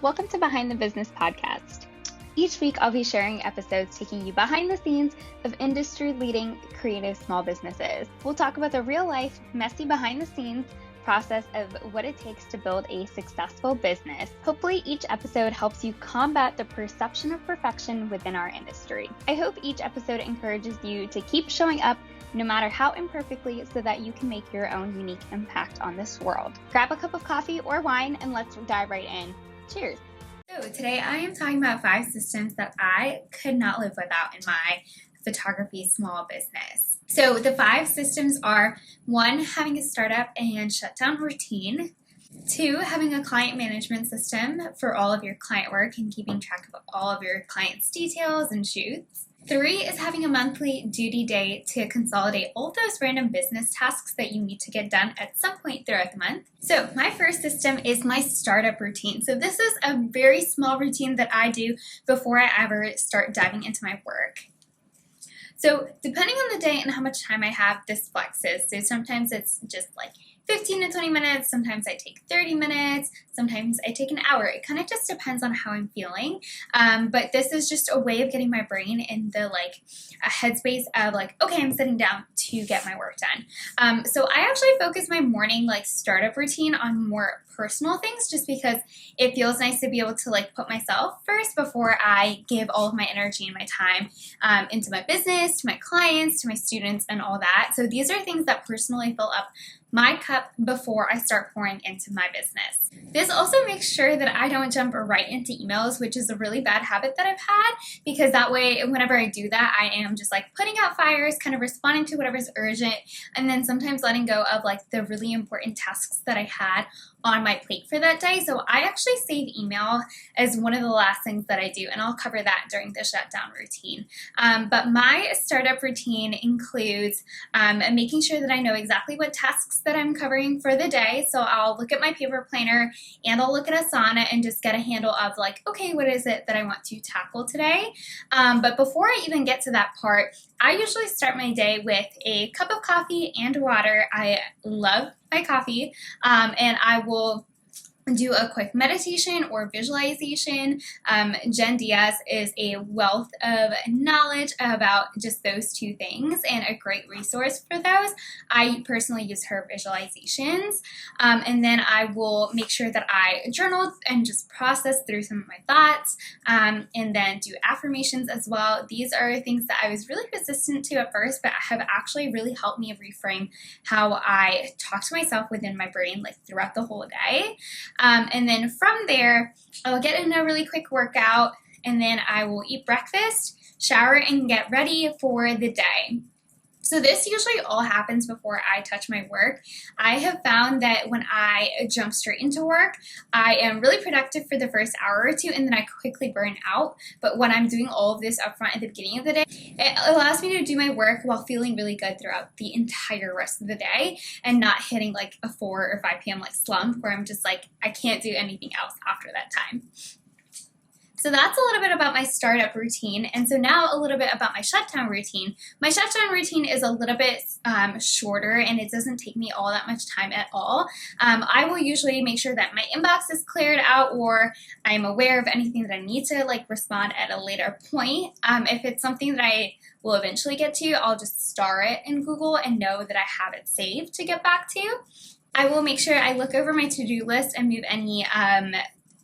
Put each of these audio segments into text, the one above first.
Welcome to Behind the Business podcast. Each week, I'll be sharing episodes taking you behind the scenes of industry-leading creative small businesses. We'll talk about the real-life, messy behind-the-scenes process of what it takes to build a successful business. Hopefully, each episode helps you combat the perception of perfection within our industry. I hope each episode encourages you to keep showing up no matter how imperfectly, so that you can make your own unique impact on this world. Grab a cup of coffee or wine and let's dive right in. Cheers. So today I am talking about 5 systems that I could not live without in my photography small business. So the 5 systems are: 1, having a startup and shutdown routine; 2, having a client management system for all of your client work and keeping track of all of your clients' details and shoots; 3 is having a monthly duty day to consolidate all those random business tasks that you need to get done at some point throughout the month. So my first system is my startup routine. So this is a very small routine that I do before I ever start diving into my work. So depending on the day and how much time I have, this flexes. So sometimes it's just like 15 to 20 minutes, sometimes I take 30 minutes, sometimes I take an hour. It kind of just depends on how I'm feeling. But this is just a way of getting my brain in the a headspace of okay, I'm sitting down to get my work done. So I actually focus my morning startup routine on more personal things, just because it feels nice to be able to put myself first before I give all of my energy and my time into my business, to my clients, to my students, and all that. So these are things that personally fill up my cup before I start pouring into my business. This also makes sure that I don't jump right into emails, which is a really bad habit that I've had, because that way, whenever I do that, I am just putting out fires, kind of responding to whatever's urgent, and then sometimes letting go of the really important tasks that I had on my plate for that day. So I actually save email as one of the last things that I do, and I'll cover that during the shutdown routine. But my startup routine includes making sure that I know exactly what tasks that I'm covering for the day. So I'll look at my paper planner and I'll look at Asana and just get a handle of okay, what is it that I want to tackle today? But before I even get to that part, I usually start my day with a cup of coffee and water. I love my coffee, and I will do a quick meditation or visualization. Jen Diaz is a wealth of knowledge about just those 2 things and a great resource for those. I personally use her visualizations. And then I will make sure that I journal and just process through some of my thoughts, and then do affirmations as well. These are things that I was really resistant to at first, but have actually really helped me reframe how I talk to myself within my brain throughout the whole day. And then from there, I'll get in a really quick workout, and then I will eat breakfast, shower, and get ready for the day. So this usually all happens before I touch my work. I have found that when I jump straight into work, I am really productive for the first hour or 2, and then I quickly burn out. But when I'm doing all of this upfront at the beginning of the day, it allows me to do my work while feeling really good throughout the entire rest of the day, and not hitting a 4 or 5 p.m. slump where I'm just I can't do anything else after that time. So that's a little bit about my startup routine. And so now a little bit about my shutdown routine. My shutdown routine is a little bit shorter, and it doesn't take me all that much time at all. I will usually make sure that my inbox is cleared out, or I'm aware of anything that I need to respond at a later point. If it's something that I will eventually get to, I'll just star it in Google and know that I have it saved to get back to. I will make sure I look over my to-do list and move any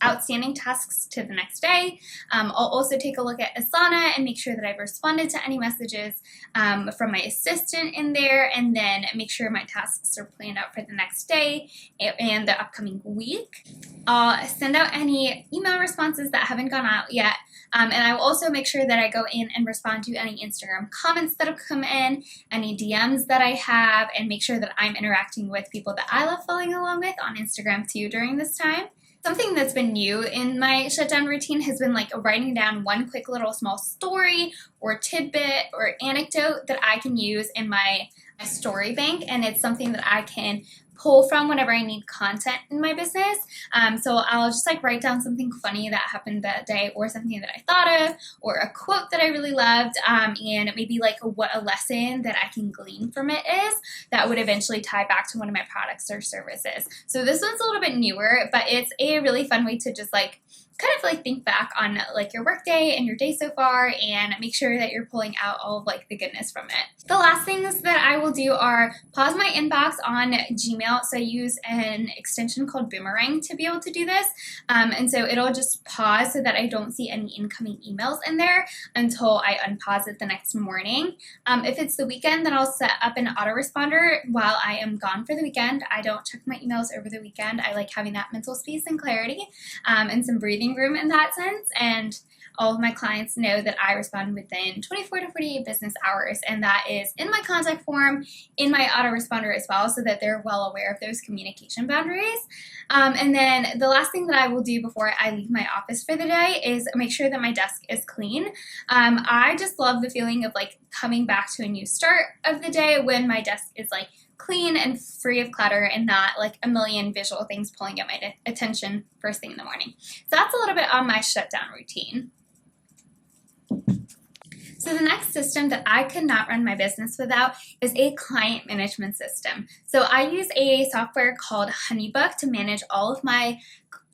outstanding tasks to the next day. I'll also take a look at Asana and make sure that I've responded to any messages from my assistant in there, and then make sure my tasks are planned out for the next day and the upcoming week. I'll send out any email responses that haven't gone out yet. And I will also make sure that I go in and respond to any Instagram comments that have come in, any DMs that I have, and make sure that I'm interacting with people that I love following along with on Instagram too during this time. Something that's been new in my shutdown routine has been writing down one quick little small story or tidbit or anecdote that I can use in my story bank, and it's something that I can pull from whenever I need content in my business. So I'll just write down something funny that happened that day, or something that I thought of, or a quote that I really loved, and maybe what a lesson that I can glean from it is that would eventually tie back to one of my products or services. So this one's a little bit newer, but it's a really fun way to just kind of like think back on like your work day and your day so far and make sure that you're pulling out all of like the goodness from it. The last things that I will do are pause my inbox on Gmail. So I use an extension called Boomerang to be able to do this. And so it'll just pause so that I don't see any incoming emails in there until I unpause it the next morning. If it's the weekend, then I'll set up an autoresponder while I am gone for the weekend. I don't check my emails over the weekend. I like having that mental space and clarity and some breathing room in that sense. And all of my clients know that I respond within 24 to 48 business hours, and that is in my contact form, in my autoresponder as well, so that they're well aware of those communication boundaries. And then the last thing that I will do before I leave my office for the day is make sure that my desk is clean. I just love the feeling of like coming back to a new start of the day when my desk is like clean and free of clutter and not like a million visual things pulling at my attention first thing in the morning. So that's a little bit on my shutdown routine. So the next system that I could not run my business without is a client management system. So I use a software called HoneyBook to manage all of my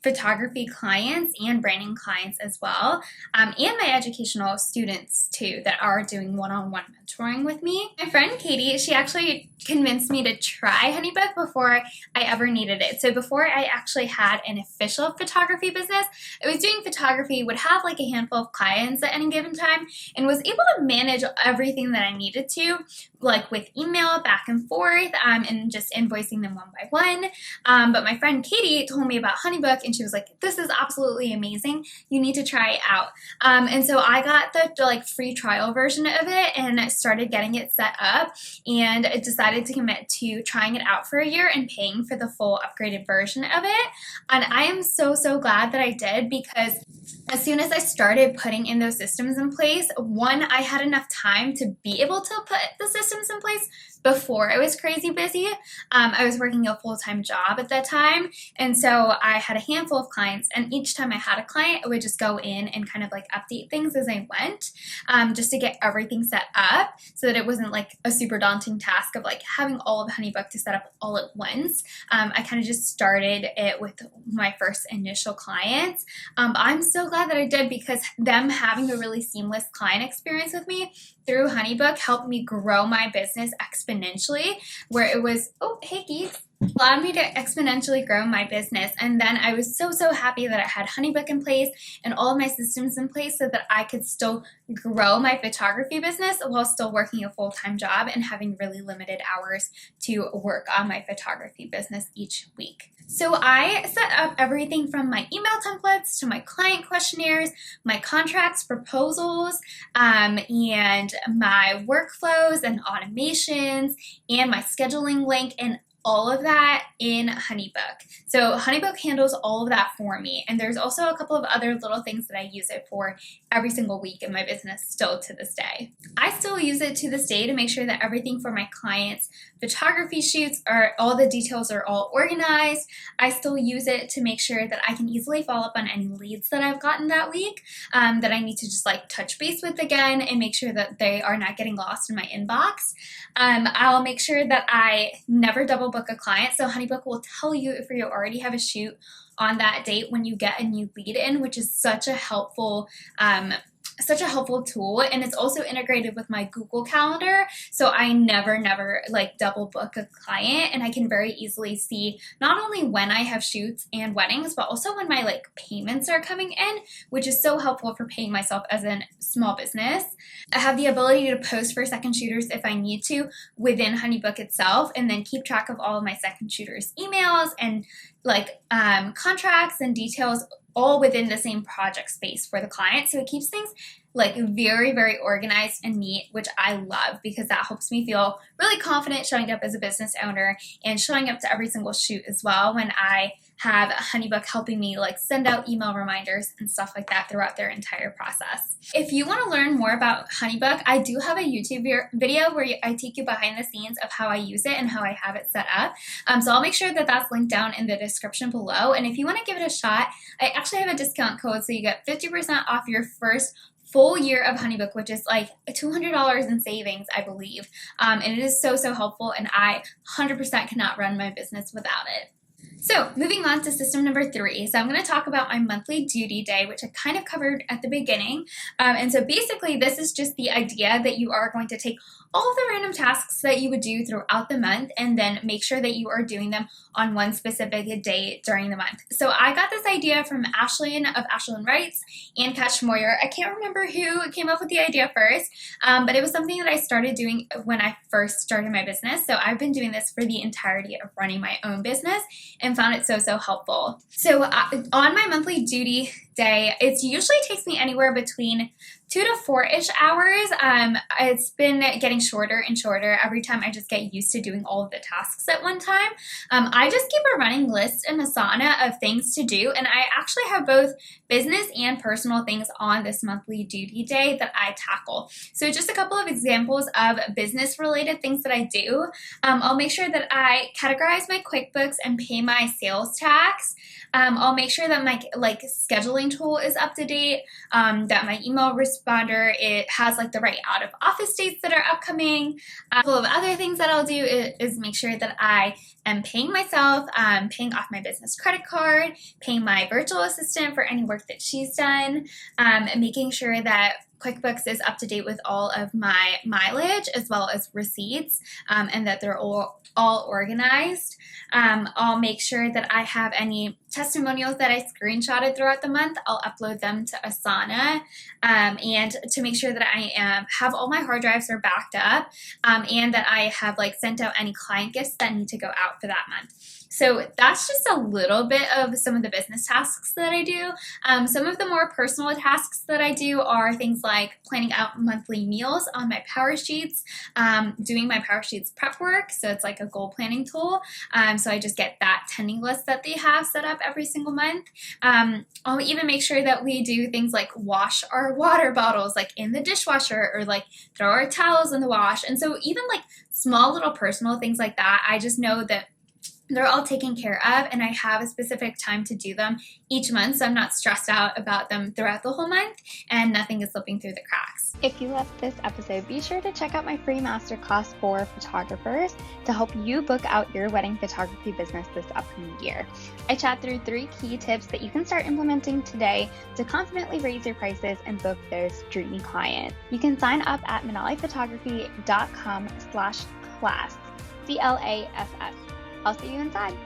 photography clients and branding clients as well, and my educational students too that are doing one-on-one mentoring with me. My friend Katie, she actually convinced me to try HoneyBook before I ever needed it. So before I actually had an official photography business, I was doing photography, would have like a handful of clients at any given time, and was able to manage everything that I needed to, like with email back and forth, and just invoicing them one by one. But my friend Katie told me about HoneyBook, and she was like, this is absolutely amazing. You need to try it out. And so I got the like free trial version of it and started getting it set up, and decided to commit to trying it out for a year and paying for the full upgraded version of it. And I am so, so glad that I did, because as soon as I started putting in those systems in place, one, I had enough time to be able to put the systems in place before I was crazy busy. I was working a full-time job at that time, and so I had a handful of clients, and each time I had a client, I would just go in and kind of like update things as I went, just to get everything set up so that it wasn't like a super daunting task of like having all of HoneyBook to set up all at once. I kind of just started it with my first initial clients. I'm so glad that I did, because them having a really seamless client experience with me through HoneyBook helped me grow my business exponentially, where it was, oh, hey, Keith, allowed me to exponentially grow my business. And then I was so, so happy that I had HoneyBook in place and all of my systems in place so that I could still grow my photography business while still working a full-time job and having really limited hours to work on my photography business each week. So I set up everything from my email templates to my client questionnaires, my contracts, proposals, and my workflows and automations, and my scheduling link, and all of that in HoneyBook. So HoneyBook handles all of that for me. And there's also a couple of other little things that I use it for every single week in my business still to this day. I still use it to this day to make sure that everything for my clients' photography shoots are, all the details are all organized. I still use it to make sure that I can easily follow up on any leads that I've gotten that week, that I need to just like touch base with again and make sure that they are not getting lost in my inbox. I'll make sure that I never double book a client. So HoneyBook will tell you if you already have a shoot on that date when you get a new lead in, which is such a helpful tool. And it's also integrated with my Google Calendar, so I never like double book a client, and I can very easily see not only when I have shoots and weddings, but also when my like payments are coming in, which is so helpful for paying myself as a small business. I have the ability to post for second shooters if I need to within HoneyBook itself, and then keep track of all of my second shooters' emails and like contracts and details all within the same project space for the client. So it keeps things like very, very organized and neat, which I love, because that helps me feel really confident showing up as a business owner and showing up to every single shoot as well, when I have HoneyBook helping me like send out email reminders and stuff like that throughout their entire process. If you want to learn more about HoneyBook, I do have a YouTube video where I take you behind the scenes of how I use it and how I have it set up. So I'll make sure that that's linked down in the description below. And if you want to give it a shot, I actually have a discount code, so you get 50% off your first full year of HoneyBook, which is like $200 in savings, I believe. And it is so, so helpful, and I 100% cannot run my business without it. So moving on to system number 3. So I'm going to talk about my monthly duty day, which I kind of covered at the beginning. And so basically this is just the idea that you are going to take all of the random tasks that you would do throughout the month and then make sure that you are doing them on one specific day during the month. So I got this idea from Ashlyn of Ashlyn Writes and Catch Moyer. I can't remember who came up with the idea first, but it was something that I started doing when I first started my business. So I've been doing this for the entirety of running my own business and found it so helpful. So on my monthly duty day, it usually takes me anywhere between 2 to 4-ish hours. It's been getting shorter and shorter every time I just get used to doing all of the tasks at one time. I just keep a running list in Asana of things to do, and I actually have both business and personal things on this monthly duty day that I tackle. So just a couple of examples of business related things that I do. I'll make sure that I categorize my QuickBooks and pay my sales tax. I'll make sure that my scheduling tool is up to date, that my email responder, it has the right out of office dates that are upcoming. A couple of other things that I'll do is make sure that I am paying myself, paying off my business credit card, paying my virtual assistant for any work that she's done, and making sure that QuickBooks is up to date with all of my mileage as well as receipts, and that they're all organized. I'll make sure that I have any testimonials that I screenshotted throughout the month. I'll upload them to Asana, and to make sure that I have all my hard drives are backed up, and that I have sent out any client gifts that need to go out for that month. So that's just a little bit of some of the business tasks that I do. Some of the more personal tasks that I do are things like planning out monthly meals on my Power Sheets, doing my Power Sheets prep work. So it's like a goal planning tool. So I just get that tending list that they have set up every single month. I'll even make sure that we do things like wash our water bottles in the dishwasher, or throw our towels in the wash. And so even small little personal things like that, I just know that they're all taken care of, and I have a specific time to do them each month, so I'm not stressed out about them throughout the whole month, and nothing is slipping through the cracks. If you loved this episode, be sure to check out my free masterclass for photographers to help you book out your wedding photography business this upcoming year. I chat through 3 key tips that you can start implementing today to confidently raise your prices and book those dreamy clients. You can sign up at manaliphotography.com/class, CLASS. I'll see you inside.